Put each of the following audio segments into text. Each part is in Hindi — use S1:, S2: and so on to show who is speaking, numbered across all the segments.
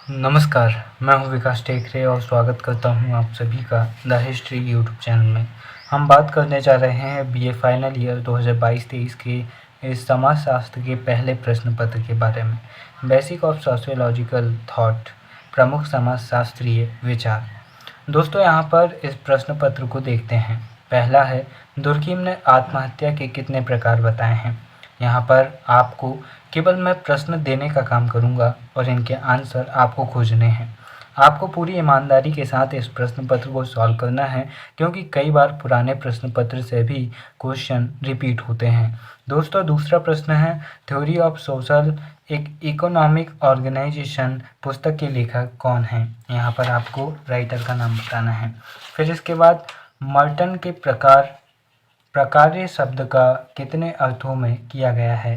S1: नमस्कार, मैं हूं विकास टेकरे और स्वागत करता हूं आप सभी का द हिस्ट्री यूट्यूब चैनल में। हम बात करने जा रहे हैं बीए फाइनल ईयर 2022-23 के इस समाजशास्त्र के पहले प्रश्न पत्र के बारे में। बेसिक ऑफ सोशियोलॉजिकल थॉट, प्रमुख समाजशास्त्रीय विचार। दोस्तों, यहाँ पर इस प्रश्न पत्र को देखते हैं। पहला है, दुर्कीम ने आत्महत्या के कितने प्रकार बताए हैं। यहाँ पर आपको केवल मैं प्रश्न देने का काम करूँगा और इनके आंसर आपको खोजने हैं। आपको पूरी ईमानदारी के साथ इस प्रश्न पत्र को सॉल्व करना है, क्योंकि कई बार पुराने प्रश्न पत्र से भी क्वेश्चन रिपीट होते हैं। दोस्तों, दूसरा प्रश्न है, थ्योरी ऑफ सोशल एक इकोनॉमिक ऑर्गेनाइजेशन पुस्तक के लेखक कौन हैं। यहाँ पर आपको राइटर का नाम बताना है। फिर इसके बाद मर्टन के प्रकार्य शब्द का कितने अर्थों में किया गया है,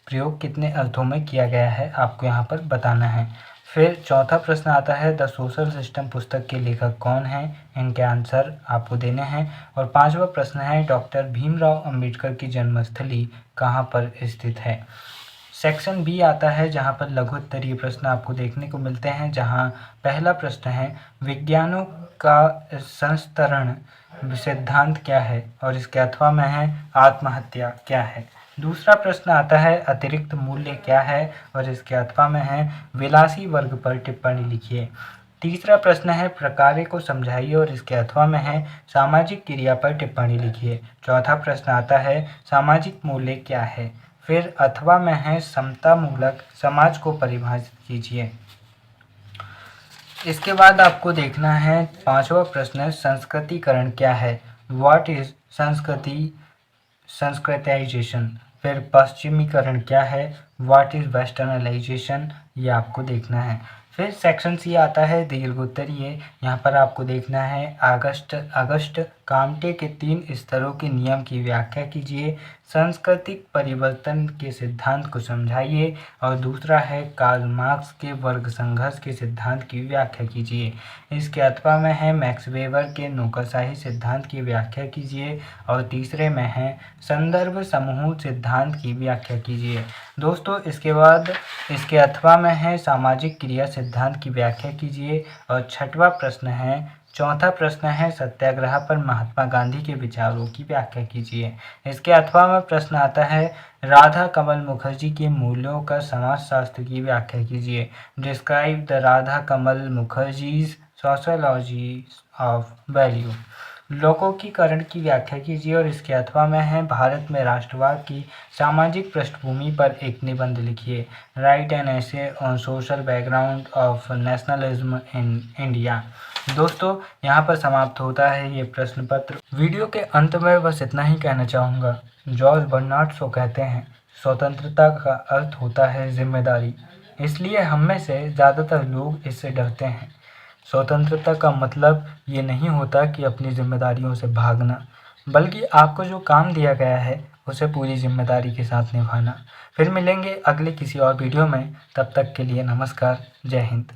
S1: प्रयोग कितने अर्थों में किया गया है, आपको यहाँ पर बताना है। फिर चौथा प्रश्न आता है, द सोशल सिस्टम पुस्तक के लेखक कौन हैं, इनके आंसर आपको देने हैं। और पांचवा प्रश्न है, डॉक्टर भीमराव अंबेडकर की जन्मस्थली कहाँ पर स्थित है। सेक्शन बी आता है, जहाँ पर लघु उत्तरीय प्रश्न आपको देखने को मिलते हैं, जहाँ पहला प्रश्न है, विज्ञानों का संस्तरण सिद्धांत क्या है, और इसके अथवा में है आत्महत्या क्या है। दूसरा प्रश्न आता है, अतिरिक्त मूल्य क्या है, और इसके अथवा में है विलासी वर्ग पर टिप्पणी लिखिए। तीसरा प्रश्न है, प्रकार्य को समझाइए, और इसके अथवा में है सामाजिक क्रिया पर टिप्पणी लिखिए। चौथा प्रश्न आता है, सामाजिक मूल्य क्या है। फिर अथवा में है समता मूलक समाज को परिभाषित कीजिए। इसके बाद आपको देखना है पांचवा प्रश्न, संस्कृतिकरण क्या है, व्हाट इज संस्कृताइजेशन। फिर पश्चिमीकरण क्या है, व्हाट इज वेस्टर्नलाइजेशन, ये आपको देखना है। फिर सेक्शन सी आता है, दीर्घोत्तरीय। यहाँ पर आपको देखना है अगस्ट काम्टे के 3 स्तरों के नियम की व्याख्या कीजिए, सांस्कृतिक परिवर्तन के सिद्धांत को समझाइए, और दूसरा है कार्ल मार्क्स के वर्ग संघर्ष के सिद्धांत की व्याख्या कीजिए। इसके अथवा में है मैक्स वेबर के नौकरशाही सिद्धांत की व्याख्या कीजिए, और तीसरे में है संदर्भ समूह सिद्धांत की व्याख्या कीजिए। दोस्तों, इसके बाद इसके अथवा में है सामाजिक क्रिया सिद्धांत की व्याख्या कीजिए। और चौथा प्रश्न है सत्याग्रह पर महात्मा गांधी के विचारों की व्याख्या कीजिए। इसके अथवा में प्रश्न आता है, राधा कमल मुखर्जी के मूल्यों का समाजशास्त्र की व्याख्या कीजिए। Describe the Radhakamal Mukherjee's sociology of value. लोकोकीकरण की व्याख्या कीजिए, और इसके अथवा में है भारत में राष्ट्रवाद की सामाजिक पृष्ठभूमि पर एक निबंध लिखिए। Right an essay on social background of nationalism in India. दोस्तों, यहाँ पर समाप्त होता है ये प्रश्न पत्र। वीडियो के अंत में बस इतना ही कहना चाहूँगा, जॉर्ज बर्नार्ड शो कहते हैं, स्वतंत्रता का अर्थ होता है जिम्मेदारी, इसलिए हम में से ज़्यादातर लोग इससे डरते हैं। स्वतंत्रता का मतलब ये नहीं होता कि अपनी जिम्मेदारियों से भागना, बल्कि आपको जो काम दिया गया है उसे पूरी जिम्मेदारी के साथ निभाना। फिर मिलेंगे अगले किसी और वीडियो में, तब तक के लिए नमस्कार, जय हिंद।